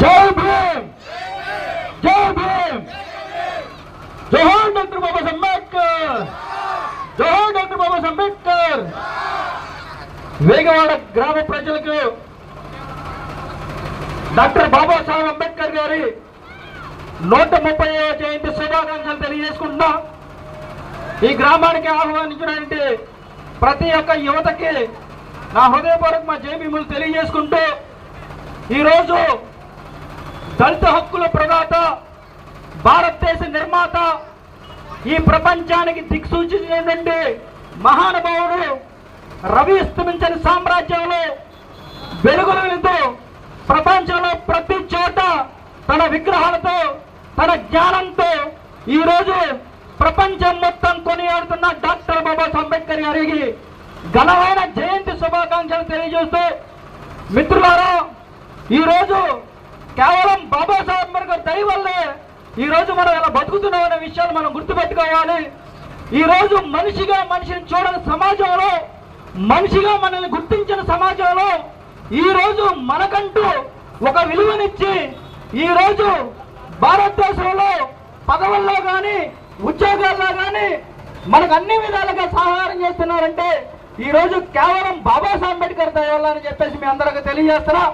జై భీమ్, జై భీమ్, జోహార్ డాక్టర్ బాబాసాహెబ్ అంబేద్కర్, జోహార్ డాక్టర్ బాబాసాహెబ్ అంబేద్కర్. వేగవాడ గ్రామ ప్రజలకు డాక్టర్ బాబాసాహెబ్ అంబేద్కర్ గారి 130వ జయంతి శుభాకాంక్షలు తెలియజేసుకుంటున్నా. ఈ గ్రామానికి ఆహ్వానించినటువంటి ప్రతి ఒక్క యువతకి నా హృదయపూర్వక జై భీములు తెలియజేసుకుంటూ, ఈరోజు దళిత హక్కుల ప్రదాత, భారతదేశ నిర్మాత, ఈ ప్రపంచానికి దిక్సూచించినటువంటి మహానుభావుడు రవి అస్తమించని సామ్రాజ్యంలో వెలుగులతో ప్రపంచంలో ప్రతి చోట తన విగ్రహాలతో, తన జ్ఞానంతో ఈరోజు ప్రపంచం మొత్తం కొనియాడుతున్న డాక్టర్ బాబాసాహెబ్ అంబేద్కర్ గారికి ఘనమైన జయంతి శుభాకాంక్షలు తెలియజేస్తూ, మిత్రులారా, ఈరోజు కేవలం బాబాసాహెబ్ అంబేద్కర్ దయ వల్లే ఈరోజు మనం ఎలా బతుకుతున్నాం అనే విషయాలు మనం గుర్తుపెట్టుకోవాలి. ఈరోజు మనిషిగా మనిషిని చూడని సమాజంలో, మనిషిగా మనల్ని గుర్తించిన సమాజంలో ఈరోజు మనకంటూ ఒక విలువనిచ్చి ఈరోజు భారతదేశంలో పదవుల్లో కానీ ఉద్యోగాల్లో కానీ మనకు అన్ని విధాలుగా సహాయం చేస్తున్నారంటే ఈరోజు కేవలం బాబాసాహెబ్ అంబేద్కర్ దయ వల్ల అని చెప్పేసి మీ అందరికీ తెలియజేస్తున్నా.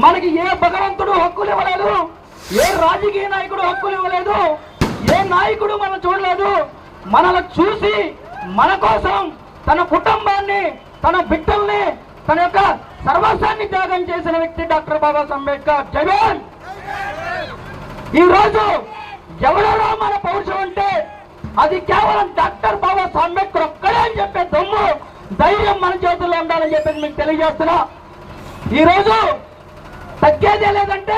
మనకి ఏ భగవంతుడు హక్కులు ఇవ్వలేదు, ఏ రాజకీయ నాయకుడు హక్కులు ఇవ్వలేదు, ఏ నాయకుడు మనం చూడలేదు. మనల్ని చూసి మన కోసం తన కుటుంబాన్ని, తన బిడ్డల్ని, తన యొక్క సర్వస్వాన్ని త్యాగం చేసిన వ్యక్తి డాక్టర్ బాబాసాహెబ్ అంబేద్కర్. జగన్ ఈరోజు ఎవరెవరో మన పౌరుషం అంటే అది కేవలం డాక్టర్ బాబాసాహెబ్ అంబేద్కర్ ఒక్కడే అని చెప్పే దమ్ము, ధైర్యం మన చేతుల్లో ఉండాలని చెప్పేసి మీకు తెలియజేస్తున్నా. ఈరోజు తగ్గేదే లేదంటే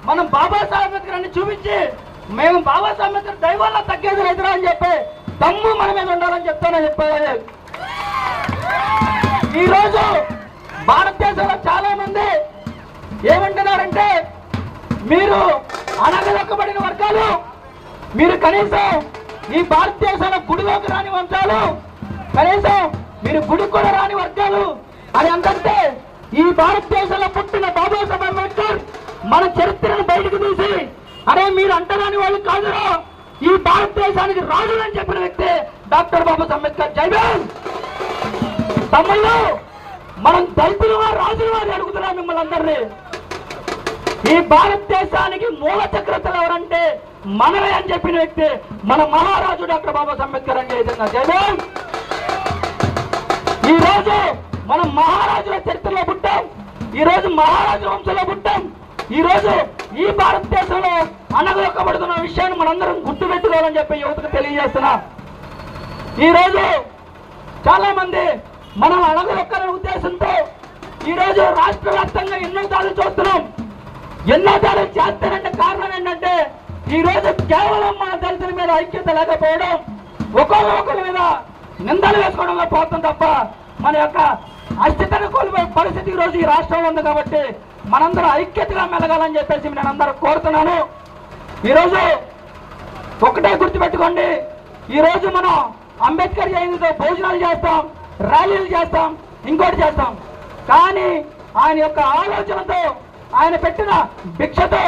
మనం బాబాసాహెబ్ అంబేద్కర్ అని చూపించి మేము బాబాసాహెబ్ అంబేద్కర్ దయ వల్ల తగ్గేది లేదురా అని చెప్పి దమ్ము మన మీద ఉండాలని చెప్తానని చెప్పారు. ఈరోజు భారతదేశంలో చాలా మంది ఏమంటున్నారంటే మీరు అణగదొక్కబడిన వర్గాలు, మీరు కనీసం ఈ భారతదేశంలో గుడిలోకి రాని వంశాలు, కనీసం మీరు గుడికి కూడా రాని వర్గాలు అని అందంటే ఈ భారతదేశంలో పుట్టిన బాబాసాహెబ్ అంబేద్కర్ మన చరిత్రను బయటకు తీసి అరే మీరు అంటరాని వాళ్ళు కాదురా, ఈ భారతదేశానికి రాజు అని చెప్పిన వ్యక్తి డాక్టర్ బాబాసాహెబ్ అంబేద్కర్. జై భీమ్. తమ్ముళ్ళు, మనం దళితులుగా రాజులుగా అడుగుతున్నాం మిమ్మల్ని అందరినీ. ఈ భారతదేశానికి మూల చక్రతలు ఎవరంటే మనమే అని చెప్పిన వ్యక్తి మన మహారాజు డాక్టర్ బాబాసాహెబ్ అంబేద్కర్ అని చెప్తున్నా. జై భీమ్. ఈ రోజు మనం మహారాజుల చరిత్రలో పుట్టాం, ఈ రోజు మహారాజు వంశంలో పుట్టాం. ఈ రోజు ఈ భారతదేశంలో అణగదొక్కబడుతున్న విషయాన్ని మనందరం గుర్తుపెట్టుకోవాలని చెప్పి యువతకు తెలియజేస్తున్నా. ఈ రోజు చాలా మంది మనం అణగదొక్కాలనే ఉద్దేశంతో ఈ రోజు రాష్ట్ర వ్యాప్తంగా ఎన్నో దాడులు చూస్తున్నాం. ఎన్నో దాడులు చేస్తారంటే కారణం ఏంటంటే ఈ రోజు కేవలం మన దళితుల మీద ఐక్యత లేకపోవడం, ఒకరి మీద నిందలు వేసుకోవడంలో పోతాం తప్ప మన యొక్క అస్థితను కోల్పోయే పరిస్థితి ఈ రోజు ఈ రాష్ట్రంలో ఉంది. కాబట్టి మనందరూ ఐక్యతగా మెలగాలని చెప్పేసి నేను అందరూ కోరుతున్నాను. ఈరోజు ఒకటే గుర్తుపెట్టుకోండి, ఈరోజు మనం అంబేద్కర్ జయంతితో భోజనాలు చేస్తాం, ర్యాలీలు చేస్తాం, ఇంకోటి చేస్తాం. కానీ ఆయన యొక్క ఆలోచనతో, ఆయన పెట్టిన భిక్షతో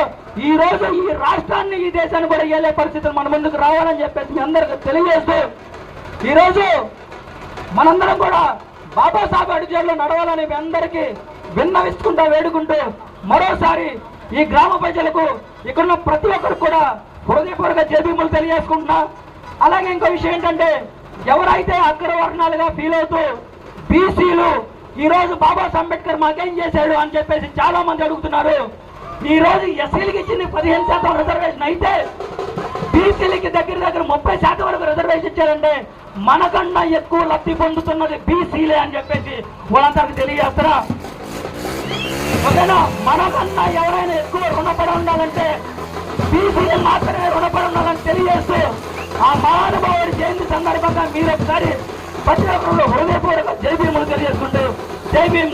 ఈ రోజు ఈ రాష్ట్రాన్ని, ఈ దేశాన్ని కూడా ఏలే పరిస్థితులు మన ముందుకు రావాలని చెప్పేసి మీ అందరికీ తెలియజేస్తూ ఈరోజు మనందరం కూడా బాబాసాహెబ్ అడుగుజాడలో నడవాలని మీ అందరికీ విన్నవించుకుంటూ వేడుకుంటూ మరోసారి ఈ గ్రామ ప్రజలకు ఇక్కడున్న ప్రతి ఒక్కరు కూడా హృదయపూర్వక జై భీములు తెలియజేసుకుంటున్నా. అలాగే ఇంకో విషయం ఏంటంటే ఎవరైతే అగ్రవర్ణాలుగా ఫీల్ అవుతూ బీసీలు ఈ రోజు బాబాసాహెబ్ అంబేద్కర్ మాకేం చేశాడు అని చెప్పేసి చాలా మంది అడుగుతున్నారు. ఈ రోజు ఎస్సీలకి ఇచ్చింది 15% రిజర్వేషన్ అయితే బీసీలకి దగ్గర 30% వరకు రిజర్వేషన్ ఇచ్చారంటే మనకన్నా ఎక్కువ లబ్ధి పొందుతున్నది బీసీలే అని చెప్పేసి వాళ్ళందరికీ తెలియజేస్తారా. ఓకేనా, మనకన్నా ఎవరైనా ఎక్కువ రుణపడి ఉండాలంటే బీసీలు మాత్రమే రుణపడి ఉండాలని తెలియజేస్తూ ఆ మహానుభావుడి జయంతి సందర్భంగా మీరు ఒకసారి ప్రతి ఒక్కరు హృదయపూర్వక జై భీములు తెలియజేసుకుంటూ జై భీమ్.